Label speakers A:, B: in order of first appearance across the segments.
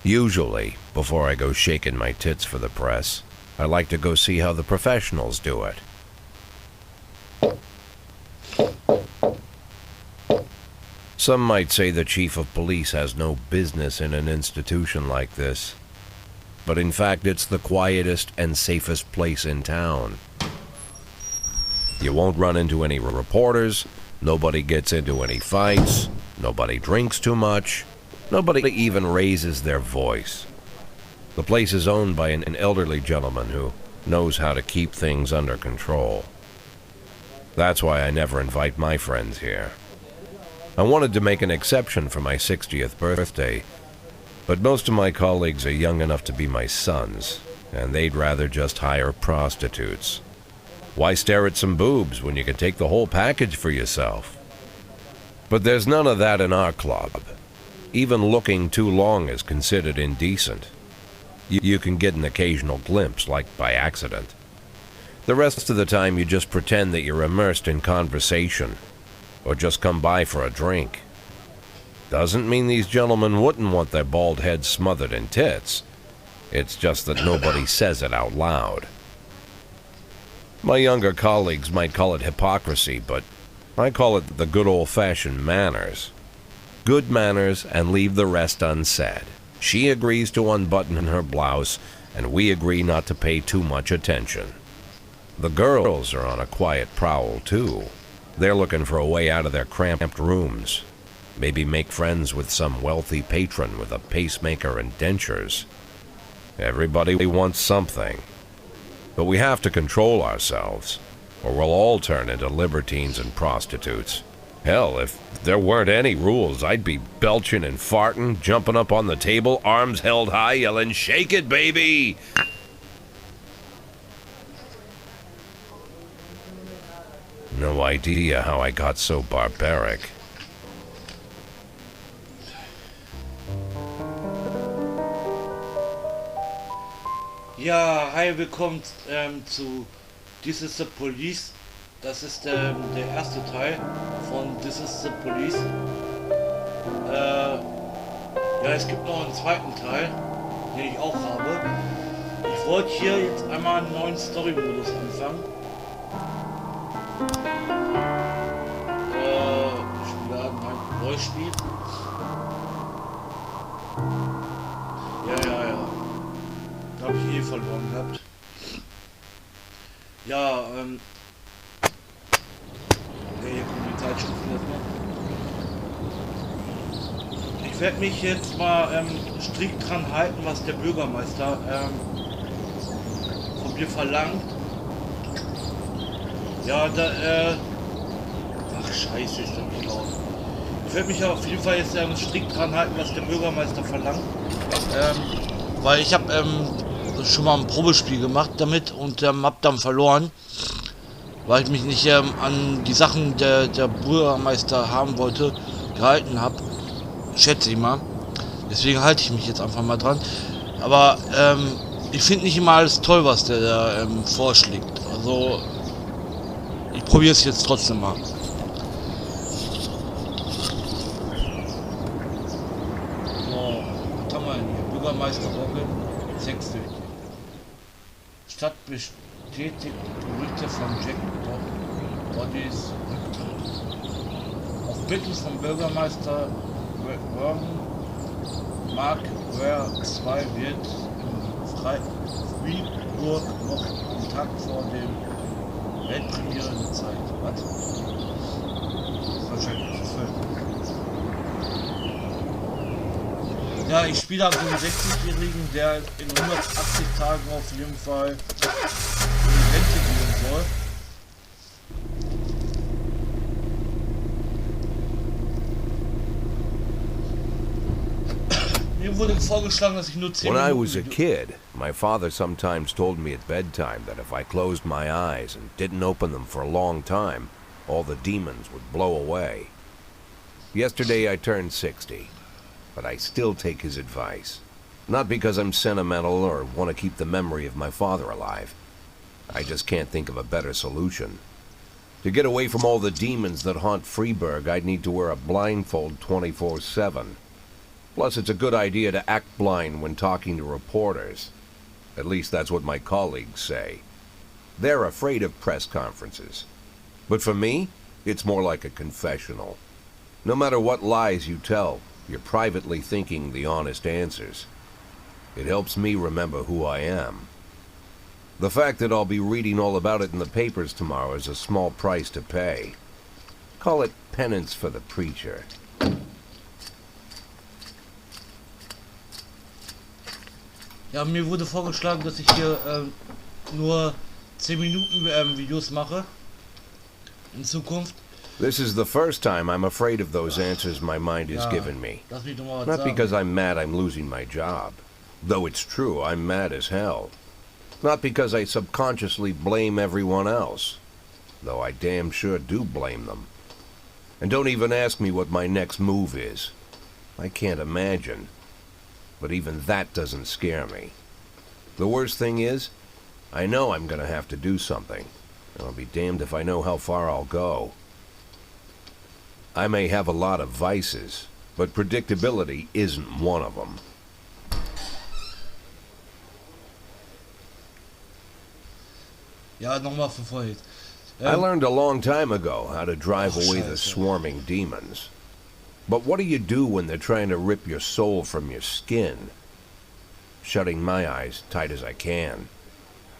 A: Usually, before I go shaking my tits for the press, I like to go see how the professionals do it. Some might say the chief of police has no business in an institution like this, but in fact it's the quietest and safest place in town. You won't run into any reporters, nobody gets into any fights, nobody drinks too much, nobody even raises their voice. The place is owned by an elderly gentleman who knows how to keep things under control. That's why I never invite my friends here. I wanted to make an exception for my 60th birthday, but most of my colleagues are young enough to be my sons, and they'd rather just hire prostitutes. Why stare at some boobs when you can take the whole package for yourself? But there's none of that in our club. Even looking too long is considered indecent. You can get an occasional glimpse, like by accident. The rest of the time you just pretend that you're immersed in conversation, or just come by for a drink. Doesn't mean these gentlemen wouldn't want their bald heads smothered in tits. It's just that nobody says it out loud. My younger colleagues might call it hypocrisy, but I call it the good old-fashioned manners. Good manners and leave the rest unsaid. She agrees to unbutton her blouse, and we agree not to pay too much attention. The girls are on a quiet prowl, too. They're looking for a way out of their cramped rooms. Maybe make friends with some wealthy patron with a pacemaker and dentures. Everybody wants something. But we have to control ourselves, or we'll all turn into libertines and prostitutes. Hell, if there weren't any rules, I'd be belching and farting, jumping up on the table, arms held high, yelling, "Shake it, baby!" No idea how I got so barbaric.
B: Ja, hi, willkommen zu This is the Police. Das ist der erste Teil von This is the Police. Ja, es gibt noch einen zweiten Teil, den ich auch habe. Ich wollte hier jetzt einmal einen neuen Story-Modus anfangen. Ich lade mein neues Spiel. Ja. Habe ich eh verloren gehabt. Ja, hier kommen die Zeitschriften erstmal. Ich werde mich jetzt mal strikt dran halten, was der Bürgermeister von mir verlangt. Ja, ach scheiße, ist das nicht laut. Ich werde mich auf jeden Fall jetzt strikt dran halten, was der Bürgermeister verlangt. Weil ich habe schon mal ein Probespiel gemacht damit und hab dann verloren, weil ich mich nicht an die Sachen der Bürgermeister haben wollte, gehalten habe, schätze ich mal. Deswegen halte ich mich jetzt einfach mal dran. Aber ich finde nicht immer alles toll, was der da vorschlägt. Also ich probiere es jetzt trotzdem mal. So, was haben wir denn hier? Bürgermeister Robin, Sexte. Stadt bestätigt Gerüchte von Jack Bodys Rücktritt. Auf Bitten vom Bürgermeister Mark Ware 2 wird in Freiburg noch am Tag vor dem Weltpremiere gezeigt. Was? Wahrscheinlich verfilmt. Ja, ich spiele also einen 60-Jährigen, der in 180 Tagen auf jeden Fall in die Rente gehen soll. Mir wurde vorgeschlagen, dass ich nur 10
A: When I
B: Minuten...
A: was a kid, my father sometimes told me at bedtime that if I closed my eyes and didn't open them for a long time, all the demons would blow away. Yesterday I turned 60. But I still take his advice. Not because I'm sentimental or want to keep the memory of my father alive. I just can't think of a better solution. To get away from all the demons that haunt Freiburg, I'd need to wear a blindfold 24/7. Plus, it's a good idea to act blind when talking to reporters. At least that's what my colleagues say. They're afraid of press conferences. But for me, it's more like a confessional. No matter what lies you tell, you're privately thinking the honest answers. It helps me remember who I am. The fact that I'll be reading all about it in the papers tomorrow is a small price to pay. Call it penance for the preacher.
B: Ja, mir wurde vorgeschlagen, dass ich hier nur 10 Minuten Videos mache. In Zukunft.
A: This is the first time I'm afraid of those answers my mind has given me.
B: Lass mich doch mal was
A: Not
B: sagen.
A: because I'm mad I'm losing my job. Though it's true, I'm mad as hell. Not because I subconsciously blame everyone else. Though I damn sure do blame them. And don't even ask me what my next move is. I can't imagine. But even that doesn't scare me. The worst thing is, I know I'm gonna have to do something. And I'll be damned if I know how far I'll go. I may have a lot of vices, but predictability isn't one of them.
B: Ja, nochmal von vorhin.
A: I learned a long time ago how to drive away the
B: Scheiße.
A: swarming demons. But what do you do when they're trying to rip your soul from your skin? Shutting my eyes tight as I can.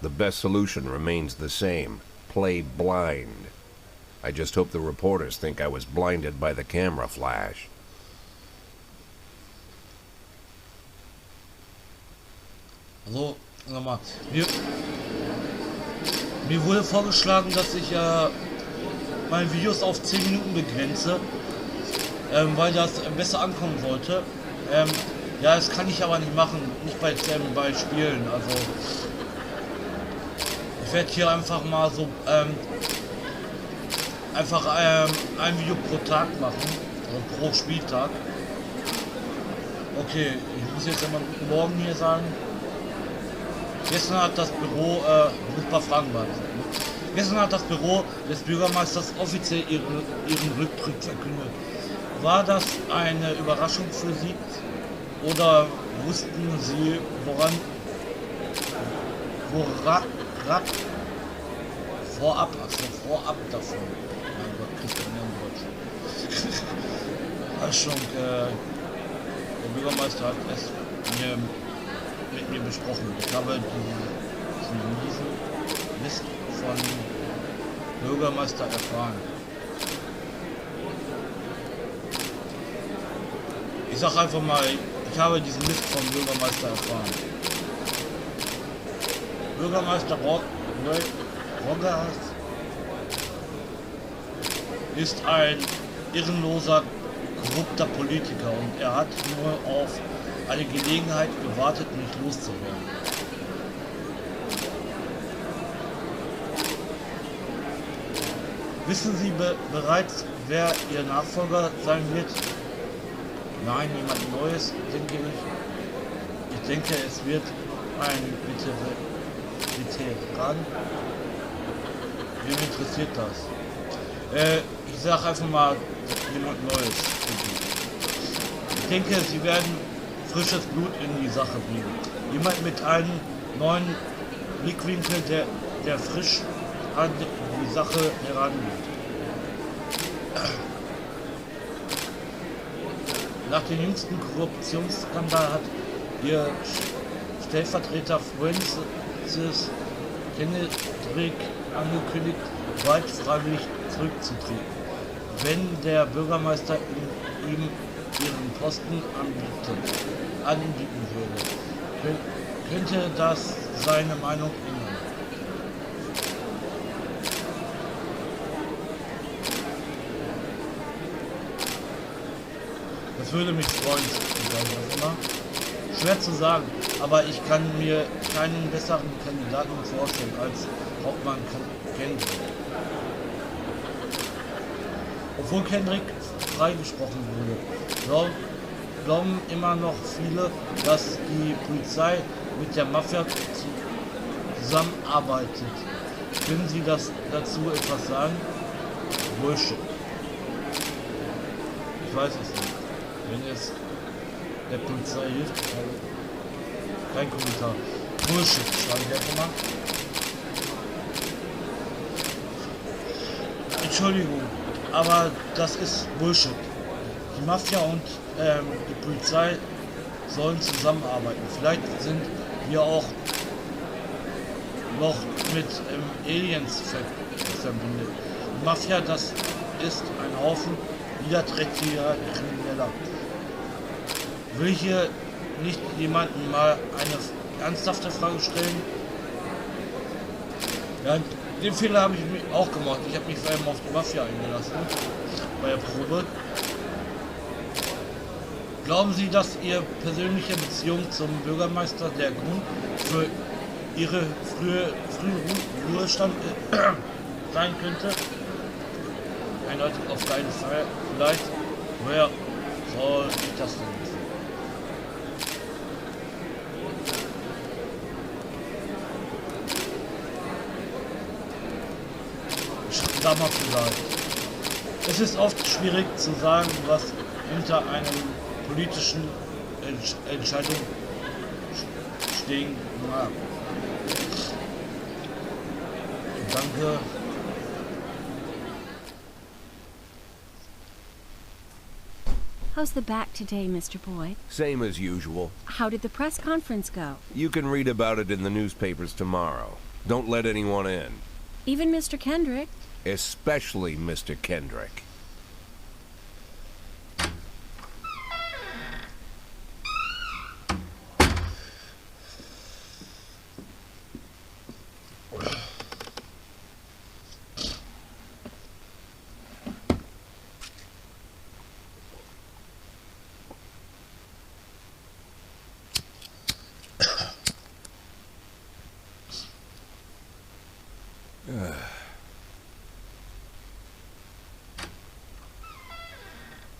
A: The best solution remains the same. Play blind. I just hope the reporters think I was blinded by the camera flash.
B: Also, nochmal. Mir wurde vorgeschlagen, dass ich meine Videos auf 10 Minuten begrenze, weil das besser ankommen sollte. Ja, das kann ich aber nicht machen, nicht bei Spielen. Also, ich werde hier einfach mal so ein Video pro Tag machen, also pro Spieltag. Okay, ich muss jetzt einmal guten Morgen hier sagen. Gestern hat das Büro, ich muss ein paar Fragen beantworten. Gestern hat das Büro des Bürgermeisters offiziell ihren Rücktritt verkündet. War das eine Überraschung für Sie? Oder wussten Sie, woran vorab davon? Mein Gott, kriegt man in Deutsch. Überraschung, der Bürgermeister hat es mit mir besprochen. Ich habe diesen Mist von Bürgermeister erfahren. Ich sag einfach mal, ich habe diesen Mist vom Bürgermeister erfahren. Bürgermeister Rogers ist ein irrenloser, korrupter Politiker und er hat nur auf eine Gelegenheit gewartet, mich loszuwerden. Wissen Sie bereits, wer Ihr Nachfolger sein wird? Nein, jemand Neues, denke ich. Ich denke, es wird ein Veteran. Wem interessiert das? Ich sage einfach mal jemand Neues. Ich denke, Sie werden frisches Blut in die Sache bringen. Jemand mit einem neuen Blickwinkel, der frisch an die Sache herangeht. Nach dem jüngsten Korruptionsskandal hat Ihr Stellvertreter Francis Kennedy angekündigt, bald freiwillig zurückzutreten, wenn der Bürgermeister ihm ihren Posten anbieten würde. Könnte das seine Meinung ändern? Das würde mich freuen, sage ich immer. Schwer zu sagen, aber ich kann mir keinen besseren Kandidaten vorstellen als Hauptmann Kendrick. Obwohl Kendrick freigesprochen wurde, glauben immer noch viele, dass die Polizei mit der Mafia zusammenarbeitet. Können Sie dazu etwas sagen? Bullshit. Ich weiß es nicht. der Polizei hilft. Also kein Kommentar. Bullshit, schreibe ich einfach mal. Entschuldigung, aber das ist Bullshit. Die Mafia und die Polizei sollen zusammenarbeiten. Vielleicht sind wir auch noch mit Aliens verbindet. Die Mafia, das ist ein Haufen niederträchtiger Krimineller. Will hier nicht jemanden mal eine ernsthafte Frage stellen? Ja, den Fehler habe ich mich auch gemacht. Ich habe mich vor allem auf die Mafia eingelassen bei der Probe. Glauben Sie, dass Ihre persönliche Beziehung zum Bürgermeister der Grund für Ihre frühen Ruhestand sein könnte? Eindeutig auf keinen Fall. Vielleicht, woher soll ich das denn wissen? Damals vielleicht. Es ist oft schwierig zu sagen, was hinter einem politischen Entscheidung stehen mag. Danke.
C: How's the back today, Mr. Boyd?
A: Same as usual.
C: How did the press conference go?
A: You can read about it in the newspapers tomorrow. Don't let anyone in.
C: Even Mr. Kendrick?
A: Especially Mr. Kendrick.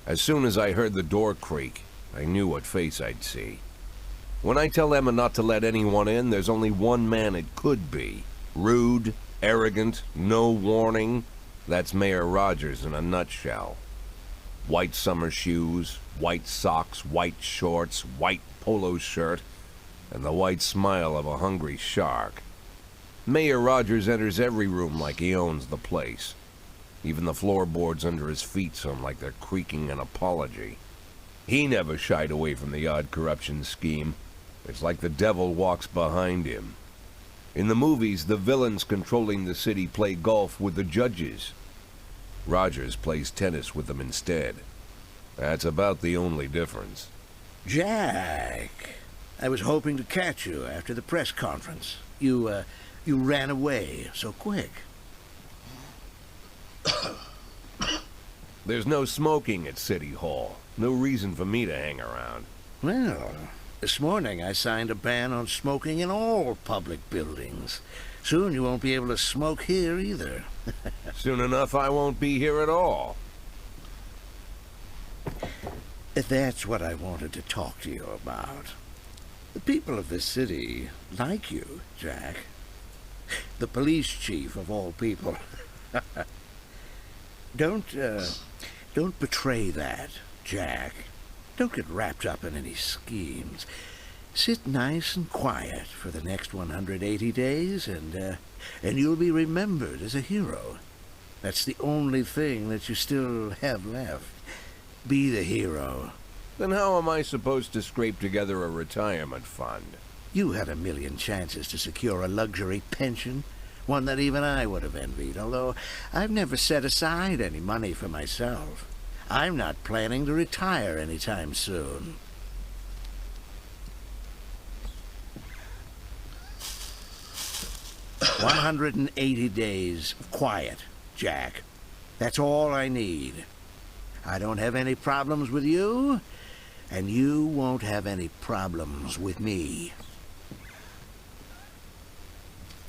A: As soon as I heard the door creak, I knew what face I'd see. When I tell Emma not to let anyone in, there's only one man it could be. Rude, arrogant, no warning. That's Mayor Rogers in a nutshell. White summer shoes, white socks, white shorts, white polo shirt, and the white smile of a hungry shark. Mayor Rogers enters every room like he owns the place. Even the floorboards under his feet sound like they're creaking an apology. He never shied away from the odd corruption scheme. It's like the devil walks behind him. In the movies, the villains controlling the city play golf with the judges. Rogers plays tennis with them instead. That's about the only difference.
D: Jack, I was hoping to catch you after the press conference. You ran away so quick.
A: There's no smoking at City Hall. No reason for me to hang around.
D: Well, this morning I signed a ban on smoking in all public buildings. Soon you won't be able to smoke here either.
A: Soon enough I won't be here at all.
D: That's what I wanted to talk to you about. The people of this city like you, Jack. The police chief of all people. Don't betray that, Jack. Don't get wrapped up in any schemes. Sit nice and quiet for the next 180 days, and you'll be remembered as a hero. That's the only thing that you still have left. Be the hero.
A: Then how am I supposed to scrape together a retirement fund?
D: You had a million chances to secure a luxury pension, one that even I would have envied, although I've never set aside any money for myself. I'm not planning to retire anytime soon. "180 days of quiet, Jack. That's all I need. I don't have any problems with you, and you won't have any problems with me.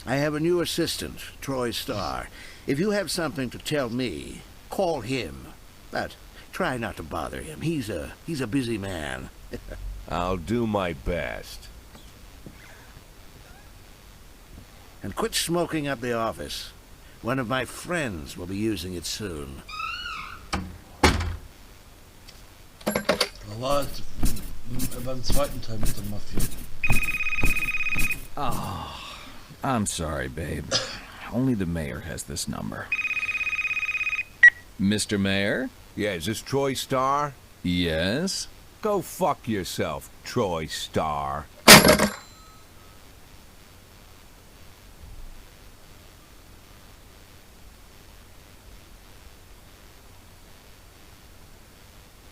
D: I have a new assistant, Troy Starr. If you have something to tell me, call him. But try not to bother him. He's a busy man."
A: I'll do my best.
D: "And quit smoking up the office. One of my friends will be using it soon."
B: Aber beim zweiten Teil mit der Mafia.
E: Oh, I'm sorry, babe. Only the mayor has this number. Mr. Mayor?
A: Yeah, is this Troy Star?
E: Yes?
A: Go fuck yourself, Troy Star.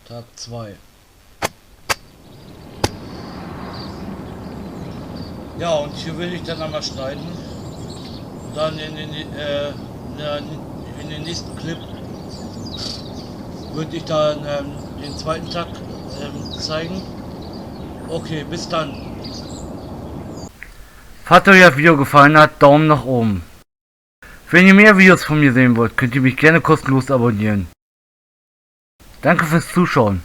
B: Tag 2. Ja, und hier will ich dann einmal schneiden. Und dann in den nächsten Clip würde ich dann den zweiten Tag zeigen. Okay, bis dann.
F: Falls euch das Video gefallen hat, Daumen nach oben. Wenn ihr mehr Videos von mir sehen wollt, könnt ihr mich gerne kostenlos abonnieren. Danke fürs Zuschauen.